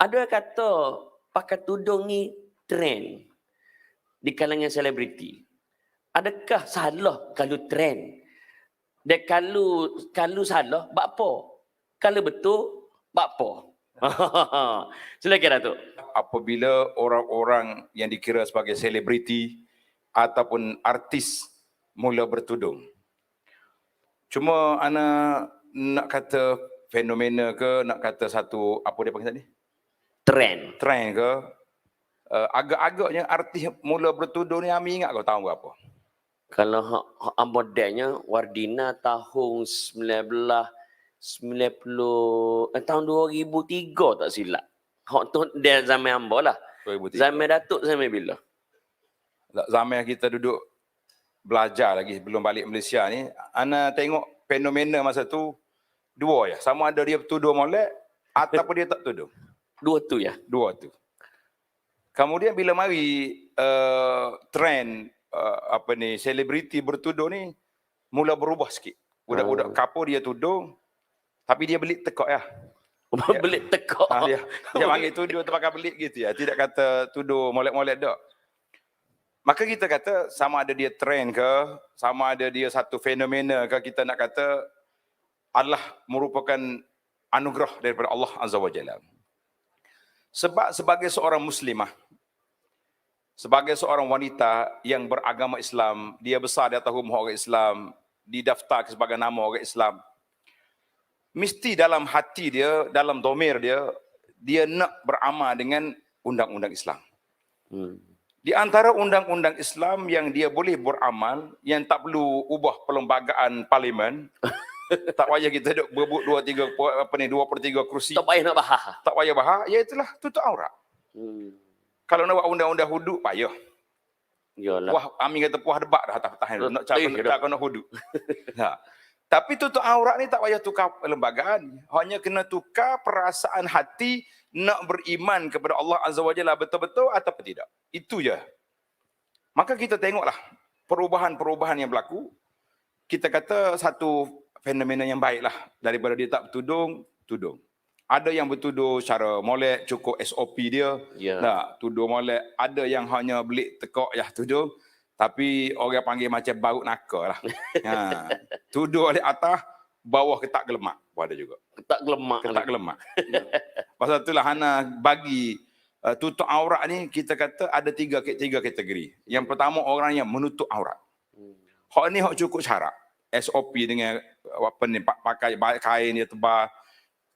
Ada kata pakai tudung ni trend di kalangan selebriti. Adakah salah kalau trend? Dan kalau salah, buat apa? Kalau betul, buat apa? Silakan Datuk. Apabila orang-orang yang dikira sebagai selebriti ataupun artis mula bertudung. Cuma ana nak kata fenomena ke, nak kata satu, apa dia panggil tadi? Trend ke, agak-agaknya artis mula bertudung ni Ami ingat kau tahun berapa? Kalau modelnya Wardina tahun 1990, tahun 2003 tak silap. Hak tu dia zaman hamba lah. 2003. Zaman Datuk zaman bila? Zaman kita duduk belajar lagi sebelum balik Malaysia ni, ana tengok fenomena masa tu dua ya. Sama ada dia bertudung molek ataupun dia tak tudung. Dua tu ya? Dua tu. Kemudian bila mari trend selebriti bertudung ni mula berubah sikit. Budak-budak kapur dia tudung tapi dia belit tekak ya. Belit tekak. Dia panggil tudung terpakai belit gitu ya. Tidak kata tudung molek-molek dak. Maka kita kata sama ada dia trend ke, sama ada dia satu fenomena ke, kita nak kata adalah merupakan anugerah daripada Allah Azza wa Jalla. Sebab sebagai seorang muslimah, sebagai seorang wanita yang beragama Islam, dia besar di atas rumah orang Islam, didaftar sebagai nama orang Islam, mesti dalam hati dia, dalam domir dia, dia nak beramal dengan undang-undang Islam. Di antara undang-undang Islam yang dia boleh beramal, yang tak perlu ubah perlembagaan parlimen, tak payah kita duk berebut 2/3 kursi. Tak payah nak bahas. Tak payah bahas, iaitulah tutup aurat. Kalau nak buat undang-undang hudud, payah. Yalah. Puah, Amin kata puah debat dah atas tahan. Nak cakap nak hudud. Tapi tutup aurat ni tak payah tukar perlembagaan. Hanya kena tukar perasaan hati nak beriman kepada Allah Azza wa Jalla betul-betul atau tidak. Itu je. Maka kita tengoklah perubahan-perubahan yang berlaku. Kita kata satu fenomena yang baiklah daripada dia tak bertudung, tudung. Ada yang bertudung secara molek, cukup SOP dia. Nah, tudung molek. Ada yang hanya belik tekak ya tudung. Tapi orang panggil macam baut naka lah. Tudung di atas, bawah ketak gelemak. Ada juga. Ketak gelemak. Ketak gelemak. Pasal itulah Hana bagi tutup aurat ni, kita kata ada tiga kategori. Yang pertama orang yang menutup aurat. Hak ni hak cukup syarat. SOP dengan apa ni, pakai kain dia tebal,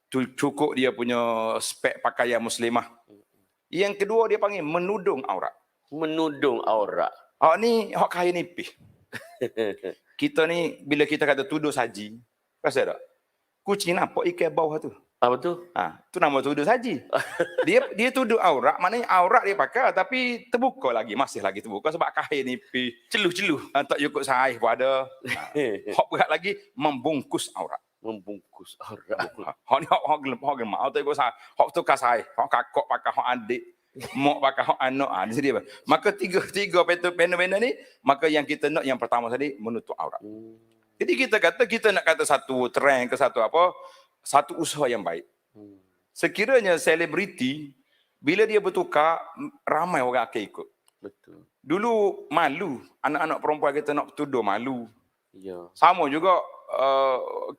cukup dia punya spek pakaian muslimah. Yang kedua dia panggil menudung aurat. Menudung aurat. Hak ni hak kain nipis. Kita ni bila kita kata tudung saji, rasa tak? Kucing nampak ikan bawah tu. Apa tu? Tu nama tudung saji. Dia tudung aurat, maknanya aurat dia pakai tapi terbuka lagi, masih lagi terbuka sebab kain nipis. Celuh-celuh. Tak cukup saiz pun ada. Hak berat lagi membungkus aurat. Membungkus aurat. Hak ni hak gemak. Hak tu hak tukar saiz. Hak kakak pakai hak adik. Mak pakai hak anak. Di sini. Maka tiga fenomena ni, maka yang kita nak yang pertama tadi menutup aurat. Jadi kita kata kita nak kata satu trend ke satu apa, satu usaha yang baik. Sekiranya selebriti bila dia bertukar, ramai orang akan ikut. Betul. Dulu malu, anak-anak perempuan kita nak bertudung malu. Ya. Sama juga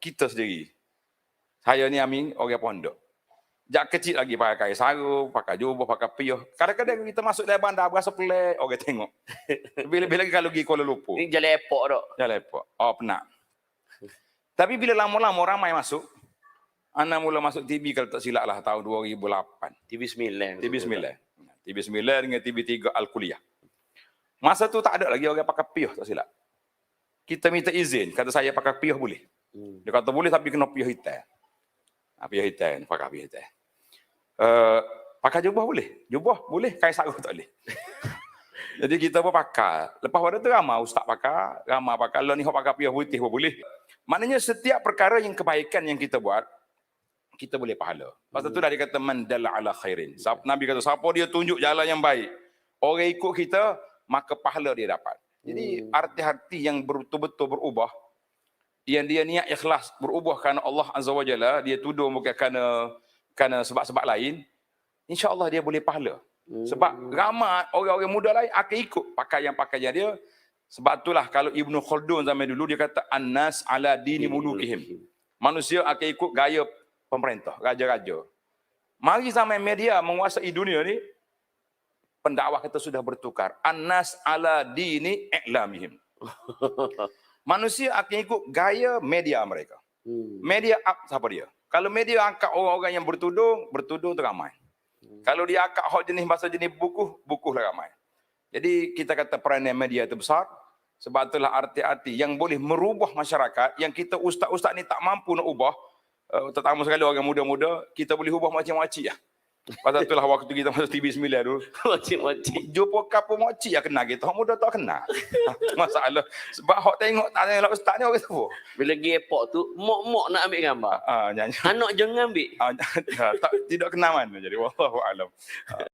kita sendiri. Saya ni Amin orang pondok. Jak kecil lagi pakai kain sarung, pakai jubah, pakai piyah. Kadang-kadang kita masuk dalam bandar berasa pelik, orang tengok. Bila-bila kalau pergi Kuala Lumpur. Ini jalan epok tak? Jalan epok. Oh, penat. Tapi bila lama-lama ramai masuk, Ana mula masuk TV kalau tak silap lah tahun 2008. TV9. TV9 dengan TV3 Al-Kuliah. Masa tu tak ada lagi orang pakai piyah, tak silap. Kita minta izin, kata saya pakai piyah boleh. Dia kata boleh tapi kena piyah hitam. Piyah hitam, pakai piyah hitam. Pakai jubah boleh? Jubah boleh, kain sarung tak boleh. Jadi kita pun pakai. Lepas pada tu ramai ustaz pakai, ramai pakai. Kalau ni hok pakai piyah putih pun boleh. Maknanya setiap perkara yang kebaikan yang kita buat, kita boleh pahala. Pasal tu dah dikata man dalla ala khairin. Nabi kata siapa dia tunjuk jalan yang baik, orang ikut kita, maka pahala dia dapat. Jadi arti-arti yang betul-betul berubah, yang dia niat ikhlas berubah kerana Allah Azza wa Jalla, dia tudung bukan kerana sebab-sebab lain, InsyaAllah dia boleh pahala. Sebab Hmm. ramai orang-orang muda lain akan ikut pakaian-pakaian dia. Sebab itulah kalau Ibnu Khaldun zaman dulu dia kata annas ala dini mulukihim. Manusia akan ikut gaya pemerintah, raja-raja. Mari zaman media menguasai dunia ni, pendakwah kita sudah bertukar. Annas ala dini i'lamihim. Manusia akan ikut gaya media mereka. Media up siapa dia? Kalau media angkat orang-orang yang bertudung tu ramai. Kalau dia angkat hak jenis bahasa jenis buku lah ramai. Jadi kita kata peranan media itu besar. Sebab itulah arti-arti yang boleh merubah masyarakat yang kita ustaz-ustaz ni tak mampu nak ubah. Terutama sekali orang muda-muda, kita boleh ubah macam-macam lah. Pasal itulah waktu kita masuk TV9 dulu. Macam-macam. Jumpa kapur moci yang kenal kita. Orang muda tak kenal. Masalah. Sebab hak tengok tak tengok ustaz ni orang tu. Bila pergi airport tu, mok-mok nak ambil gambar. Nyanyi. Anak jangan ambil. Tak, tidak kenal mana. Jadi wallahu alam.